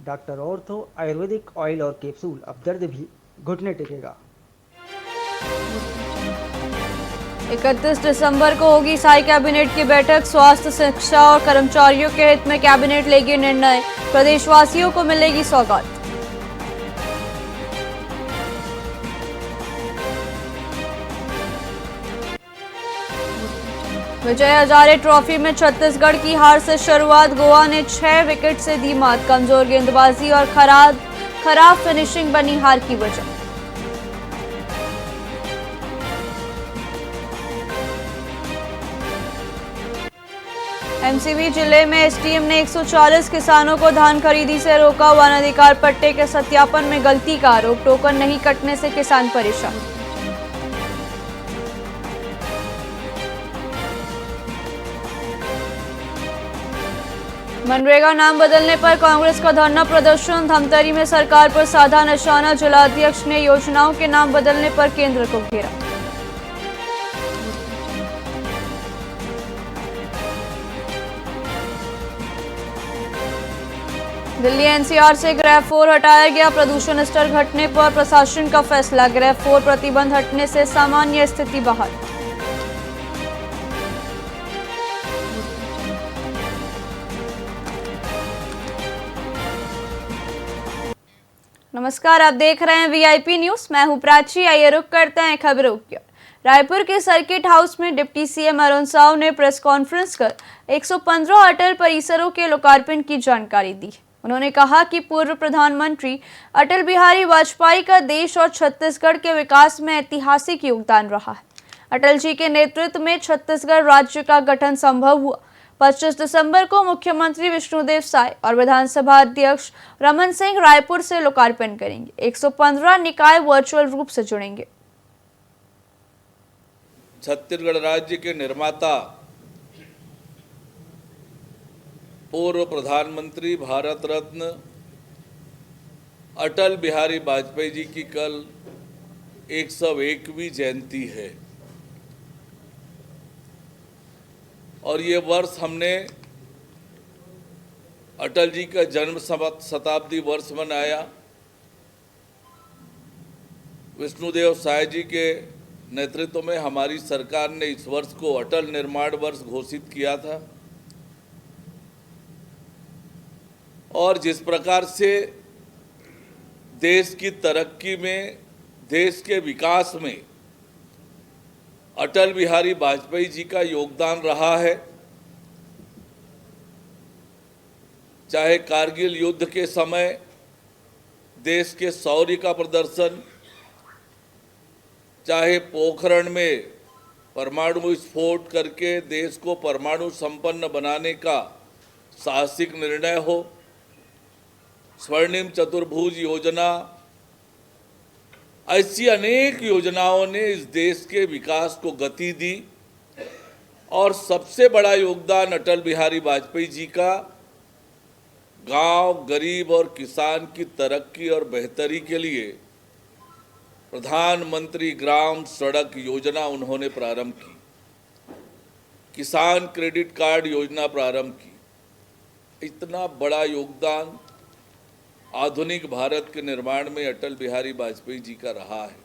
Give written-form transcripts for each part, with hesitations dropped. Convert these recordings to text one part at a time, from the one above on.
Doctor ortho Ayurvedic oil और capsule, अब दर्द भी घुटने टेकेगा। 31 दिसंबर को होगी साई कैबिनेट की बैठक। स्वास्थ्य, शिक्षा और कर्मचारियों के हित में कैबिनेट लेगी निर्णय। प्रदेशवासियों को मिलेगी सौगात। विजय हजारे ट्रॉफी में छत्तीसगढ़ की हार से शुरुआत। गोवा ने 6 विकेट से दी मात। कमजोर गेंदबाजी और खराब फिनिशिंग बनी हार की वजह। एमसीबी जिले में एसडीएम ने 140 किसानों को धान खरीदी से रोका। वन अधिकार पट्टे के सत्यापन में गलती का आरोप। टोकन नहीं कटने से किसान परेशान। मनरेगा नाम बदलने पर कांग्रेस का धरना प्रदर्शन। धमतरी में सरकार पर साधा निशाना। जिलाध्यक्ष ने योजनाओं के नाम बदलने पर केंद्र को घेरा। दिल्ली एनसीआर से ग्रेफ 4 हटाया गया। प्रदूषण स्तर घटने पर प्रशासन का फैसला। ग्रेफ 4 प्रतिबंध हटने से सामान्य स्थिति बहाल। नमस्कार, आप देख रहे हैं वीआईपी न्यूज। मैं हूं प्राची। आइए रुक करते हैं खबरों की ओर। रायपुर के सर्किट हाउस में डिप्टी सीएम अरुण साव ने प्रेस कॉन्फ्रेंस कर 115 अटल परिसरों के लोकार्पण की जानकारी दी। उन्होंने कहा कि पूर्व प्रधानमंत्री अटल बिहारी वाजपेयी का देश और छत्तीसगढ़ के विकास में ऐतिहासिक योगदान रहा है। अटल जी के नेतृत्व में छत्तीसगढ़ राज्य का गठन संभव हुआ। 25 दिसंबर को मुख्यमंत्री विष्णुदेव साय और विधानसभा अध्यक्ष रमन सिंह रायपुर से लोकार्पण करेंगे। 115 निकाय वर्चुअल रूप से जुड़ेंगे। छत्तीसगढ़ राज्य के निर्माता पूर्व प्रधानमंत्री भारत रत्न अटल बिहारी वाजपेयी जी की कल 101वीं जयंती है और ये वर्ष हमने अटल जी का जन्म शताब्दी वर्ष मनाया। विष्णुदेव साय जी के नेतृत्व में हमारी सरकार ने इस वर्ष को अटल निर्माण वर्ष घोषित किया था और जिस प्रकार से देश की तरक्की में, देश के विकास में अटल बिहारी वाजपेयी जी का योगदान रहा है, चाहे कारगिल युद्ध के समय देश के शौर्य का प्रदर्शन, चाहे पोखरण में परमाणु विस्फोट करके देश को परमाणु संपन्न बनाने का साहसिक निर्णय हो, स्वर्णिम चतुर्भुज योजना, ऐसी अनेक योजनाओं ने इस देश के विकास को गति दी और सबसे बड़ा योगदान अटल बिहारी वाजपेयी जी का गांव, गरीब और किसान की तरक्की और बेहतरी के लिए प्रधानमंत्री ग्राम सड़क योजना उन्होंने प्रारंभ की, किसान क्रेडिट कार्ड योजना प्रारंभ की। इतना बड़ा योगदान आधुनिक भारत के निर्माण में अटल बिहारी वाजपेयी जी का रहा है।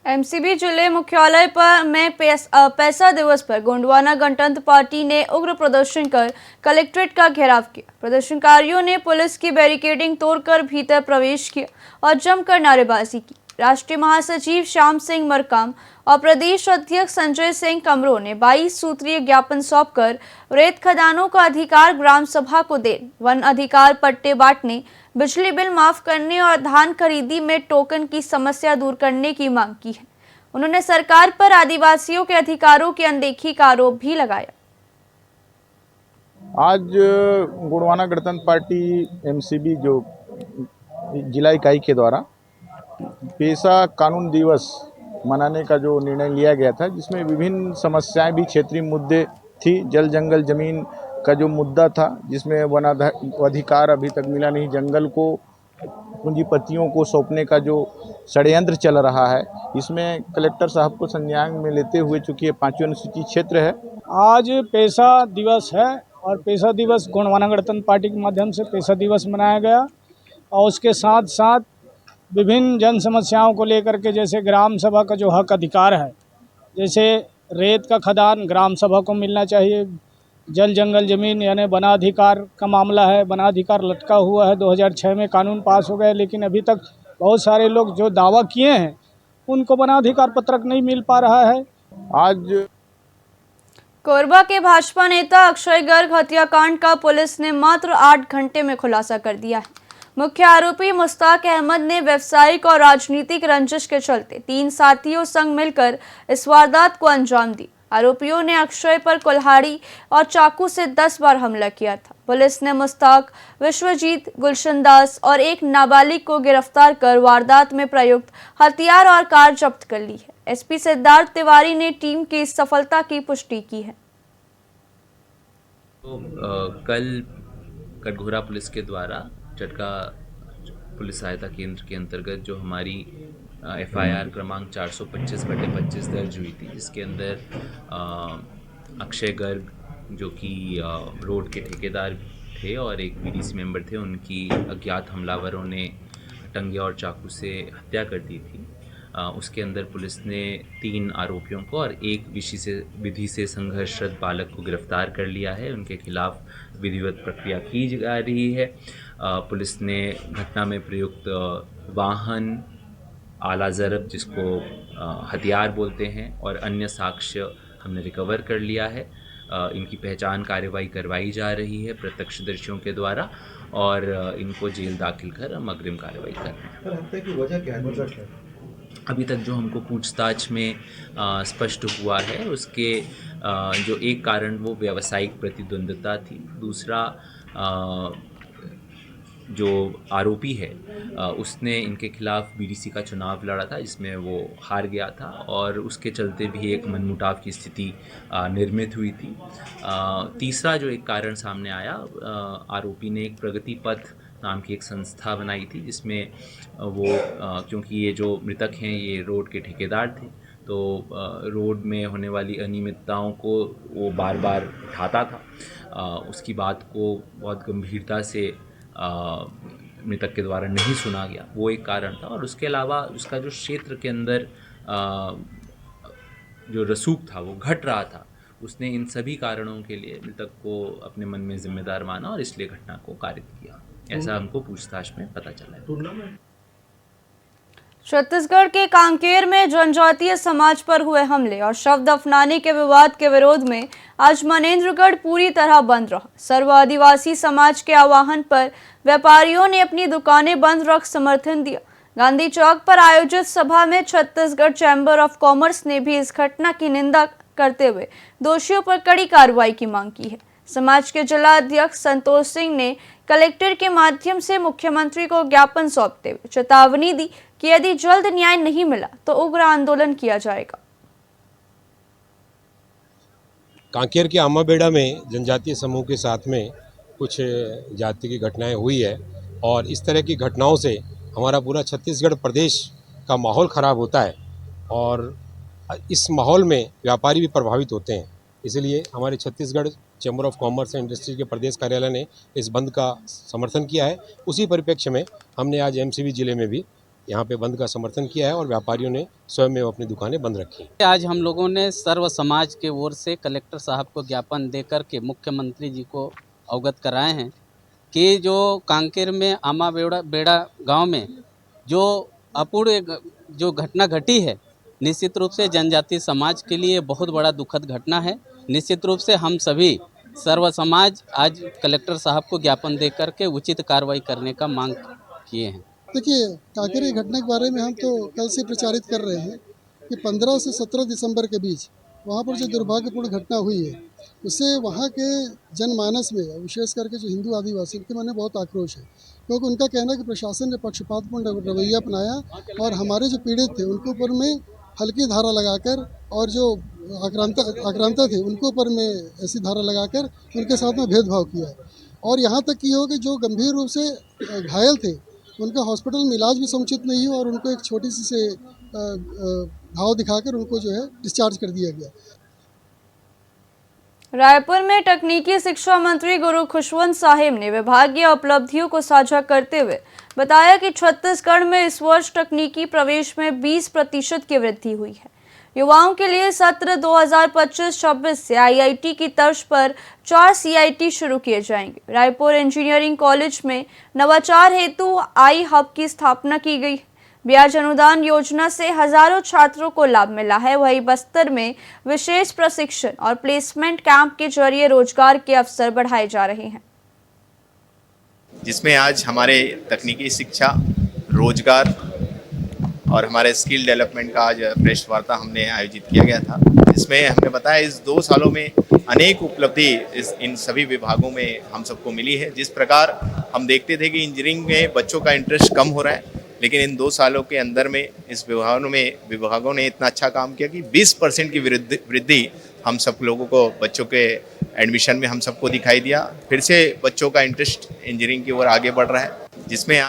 एमसीबी जिले मुख्यालय में पैसा दिवस पर गोंडवाना गणतंत्र पार्टी ने उग्र प्रदर्शन कर कलेक्ट्रेट का घेराव किया। प्रदर्शनकारियों ने पुलिस की बैरिकेडिंग तोड़कर भीतर प्रवेश किया और जमकर नारेबाजी की। राष्ट्रीय महासचिव श्याम सिंह मरकाम और प्रदेश अध्यक्ष संजय सिंह कमरों ने 22 सूत्रीय ज्ञापन सौंपकर रेत खदानों का अधिकार ग्राम सभा को देने, वन अधिकार पट्टे बांटने, बिजली बिल माफ करने और धान खरीदी में टोकन की समस्या दूर करने की मांग की है। उन्होंने सरकार पर आदिवासियों के अधिकारों की अनदेखी का आरोप भी लगाया। आज गोंडवाना गणतंत्र पार्टी एमसीबी जो जिला इकाई के द्वारा पेशा कानून दिवस मनाने का जो निर्णय लिया गया था, जिसमें विभिन्न समस्याएं भी, क्षेत्रीय मुद्दे थी, जल जंगल जमीन का जो मुद्दा था, जिसमें वन अधिकार अभी तक मिला नहीं, जंगल को पूंजीपतियों को सौंपने का जो षड्यंत्र चल रहा है, इसमें कलेक्टर साहब को संज्ञान में लेते हुए, चूंकि ये 5वीं अनुसूची क्षेत्र है। आज पेशा दिवस है और पेशा दिवस गोंडवाना गणतंत्र पार्टी के माध्यम से पेशा दिवस मनाया गया। और उसके साथ साथ विभिन्न जन समस्याओं को लेकर के, जैसे ग्राम सभा का जो हक अधिकार है, जैसे रेत का खदान ग्राम सभा को मिलना चाहिए, जल जंगल जमीन यानी वनाधिकार का मामला है, वनाधिकार लटका हुआ है। 2006 में कानून पास हो गया, लेकिन अभी तक बहुत सारे लोग जो दावा किए हैं उनको वनाधिकार पत्रक नहीं मिल पा रहा है। आज कोरबा के भाजपा नेता अक्षय गर्ग हत्याकांड का पुलिस ने मात्र 8 घंटे में खुलासा कर दिया है। मुख्य आरोपी मुश्ताक अहमद ने व्यवसायिक और राजनीतिक रंजिश के चलते 3 साथियों संग मिलकर इस वारदात को अंजाम दी। आरोपियों ने अक्षय पर कुल्हाड़ी और चाकू से 10 बार हमला किया था। पुलिस ने मुश्ताक, विश्वजीत, गुलशन दास और एक नाबालिग को गिरफ्तार कर वारदात में प्रयुक्त हथियार और कार जब्त कर ली है। एसपी सिद्धार्थ तिवारी ने टीम की इस सफलता की पुष्टि की है। तो कल कटघोरा पुलिस के द्वारा चटका पुलिस सहायता केंद्र के अंतर्गत जो हमारी FIR क्रमांक 425/25 दर्ज हुई थी, जिसके अंदर अक्षय गर्ग जो कि रोड के ठेकेदार थे और एक BDC मेंबर थे, उनकी अज्ञात हमलावरों ने टंगे और चाकू से हत्या कर दी थी। उसके अंदर पुलिस ने 3 आरोपियों को और एक विधि से संघर्षरत बालक को गिरफ्तार कर लिया है। उनके खिलाफ विधिवत प्रक्रिया की जा रही है। पुलिस ने घटना में प्रयुक्त वाहन, आला ज़रब जिसको हथियार बोलते हैं, और अन्य साक्ष्य हमने रिकवर कर लिया है। इनकी पहचान कार्रवाई करवाई जा रही है प्रत्यक्षदर्शियों के द्वारा, और इनको जेल दाखिल कर हम अग्रिम कार्रवाई कर रहे हैं। हत्या की वजह क्या है? अभी तक जो हमको पूछताछ में स्पष्ट हुआ है, उसके जो एक कारण वो व्यावसायिक प्रतिद्वंद्विता थी। दूसरा, जो आरोपी है उसने इनके खिलाफ BDC का चुनाव लड़ा था, जिसमें वो हार गया था, और उसके चलते भी एक मनमुटाव की स्थिति निर्मित हुई थी। तीसरा जो एक कारण सामने आया, आरोपी ने एक प्रगति पथ नाम की एक संस्था बनाई थी, जिसमें वो क्योंकि ये जो मृतक हैं ये रोड के ठेकेदार थे, तो रोड में होने वाली अनियमितताओं को वो बार बार उठाता था। उसकी बात को बहुत गंभीरता से मृतक के द्वारा नहीं सुना गया, वो एक कारण था। और उसके अलावा उसका जो क्षेत्र के अंदर जो रसूख था वो घट रहा था। उसने इन सभी कारणों के लिए मृतक को अपने मन में जिम्मेदार माना और इसलिए घटना को कारित किया, ऐसा हमको पूछताछ में पता चला है। छत्तीसगढ़ के कांकेर में जनजातीय समाज पर हुए हमले और शव दफनाने के विवाद के विरोध में आज मनेन्द्रगढ़ पूरी तरह बंद रहा। सर्व आदिवासी समाज के आह्वान पर व्यापारियों ने अपनी दुकानें बंद रख समर्थन दिया। गांधी चौक पर आयोजित सभा में छत्तीसगढ़ चैम्बर ऑफ कॉमर्स ने भी इस घटना की निंदा करते हुए दोषियों पर कड़ी कार्रवाई की मांग की है। समाज के जिला अध्यक्ष संतोष सिंह ने कलेक्टर के माध्यम से मुख्यमंत्री को ज्ञापन सौंपते हुए चेतावनी दी कि यदि जल्द न्याय नहीं मिला तो उग्र आंदोलन किया जाएगा। कांकेर के आमाबेड़ा में जनजातीय समूह के साथ में कुछ जाति की घटनाएं हुई है, और इस तरह की घटनाओं से हमारा पूरा छत्तीसगढ़ प्रदेश का माहौल ख़राब होता है, और इस माहौल में व्यापारी भी प्रभावित होते हैं। इसलिए हमारे Chhattisgarh chamber of commerce and industry के प्रदेश कार्यालय ने इस बंद का समर्थन किया है। उसी परिप्रेक्ष्य में हमने आज MCB जिले में भी यहाँ पे बंद का समर्थन किया है, और व्यापारियों ने स्वयं में अपनी दुकानें बंद रखी। आज हम लोगों ने सर्व समाज के ओर से कलेक्टर साहब को ज्ञापन देकर के मुख्यमंत्री जी को अवगत कराए हैं कि जो कांकेर में आमाबेड़ा गांव में जो अपूर्ण जो घटना घटी है, निश्चित रूप से जनजातीय समाज के लिए बहुत बड़ा दुखद घटना है। निश्चित रूप से हम सभी सर्व समाज आज कलेक्टर साहब को ज्ञापन दे करके उचित कार्रवाई करने का मांग किए हैं। देखिए, कांकेर की घटना के बारे में हम तो कल से प्रचारित कर रहे हैं कि 15 से 17 दिसंबर के बीच वहाँ पर जो दुर्भाग्यपूर्ण घटना हुई है, उससे वहाँ के जनमानस में, विशेष करके जो हिंदू आदिवासी, उनके मन में बहुत आक्रोश है, क्योंकि उनका कहना है कि प्रशासन ने पक्षपातपूर्ण रवैया अपनाया और हमारे जो पीड़ित थे उनके ऊपर में हल्की धारा लगाकर, और जो आक्रांता थे उनके ऊपर में ऐसी धारा लगाकर उनके साथ में भेदभाव किया है। और यहाँ तक कि हो कि जो गंभीर रूप से घायल थे उनका हॉस्पिटल में इलाज भी समुचित नहीं हुआ, और उनको एक छोटी सी से घाव दिखाकर उनको जो है डिस्चार्ज कर दिया गया। रायपुर में तकनीकी शिक्षा मंत्री गुरु खुशवंत साहिब ने विभागीय उपलब्धियों को साझा करते हुए बताया कि छत्तीसगढ़ में इस वर्ष तकनीकी प्रवेश में 20% की वृद्धि हुई है। युवाओं के लिए सत्र 2025-26 से आईआईटी की तर्ज पर 4 सीआईटी शुरू किए जाएंगे। रायपुर इंजीनियरिंग कॉलेज में नवाचार हेतु आई हब की स्थापना की गई। ब्याज अनुदान योजना से हजारों छात्रों को लाभ मिला है। वहीं बस्तर में विशेष प्रशिक्षण और प्लेसमेंट कैंप के जरिए रोजगार के अवसर बढ़ाए जा रहे हैं, जिसमें आज हमारे तकनीकी शिक्षा, रोजगार और हमारे स्किल डेवलपमेंट का आज प्रेस वार्ता हमने आयोजित किया गया था, जिसमें हमने बताया इस 2 सालों में अनेक उपलब्धि इन सभी विभागों में हम सबको मिली है। जिस प्रकार हम देखते थे कि इंजीनियरिंग में बच्चों का इंटरेस्ट कम हो रहा है, लेकिन इन 2 सालों के अंदर में इस विभागों ने इतना अच्छा काम किया कि 20% की वृद्धि हम सब लोगों को, बच्चों के एडमिशन में हम सबको दिखाई दिया। फिर से बच्चों का इंटरेस्ट इंजीनियरिंग की ओर आगे बढ़ रहा है, जिसमें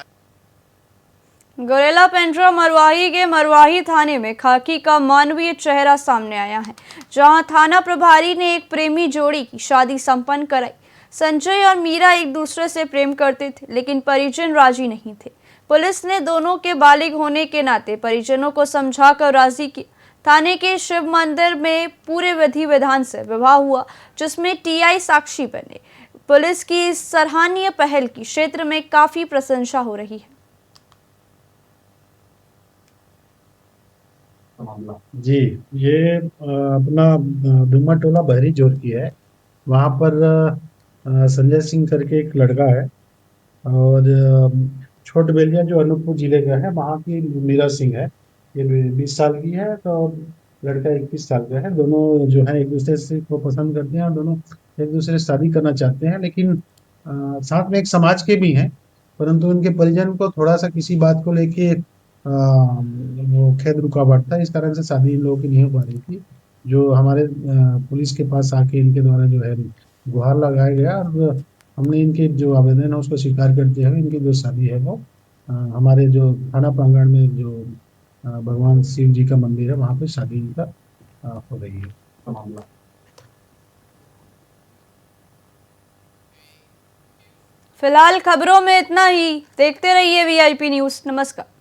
गोरेला पेंड्रा मरवाही के मरवाही थाने में खाकी का मानवीय चेहरा सामने आया है, जहां थाना प्रभारी ने एक प्रेमी जोड़ी की शादी संपन्न कराई। संजय और मीरा एक दूसरे से प्रेम करते थे, लेकिन परिजन राजी नहीं थे। पुलिस ने दोनों के बालिग होने के नाते परिजनों को समझाकर राजी किया। थाने के शिव मंदिर में पूरे विधि विधान से विवाह हुआ, जिसमें टीआई साक्षी बने। पुलिस की इस सराहनीय पहल की क्षेत्र में काफी प्रशंसा हो रही है। जी, ये अपना दुम्मा टोला बहरी जोर की है। वहाँ पर संजय सिंह करके एक लड़का है और छोट बेलिया जो अनूपपुर जिले का है, वहाँ की मीरा सिंह है। ये 20 साल की है, तो लड़का 21 साल का है। दोनों जो है एक दूसरे से को पसंद करते हैं और दोनों एक दूसरे से शादी करना चाहते हैं, लेकिन साथ में एक समाज के भी हैं, परंतु उनके परिजन को थोड़ा सा किसी बात को लेके वो खेद रुकावट था। इस कारण से शादी इन लोगों की नहीं हो पा रही थी। जो हमारे पुलिस के पास आके इनके द्वारा जो है गुहार लगाया गया और हमने इनके जो आवेदन है उसको स्वीकार करते हुए इनकी जो शादी है वो हमारे जो थाना प्रांगण में जो भगवान शिव जी का मंदिर है वहाँ पे शादी इनका हो रही है। फिलहाल खबरों में इतना ही। देखते रहिए वीआईपी न्यूज़। नमस्कार।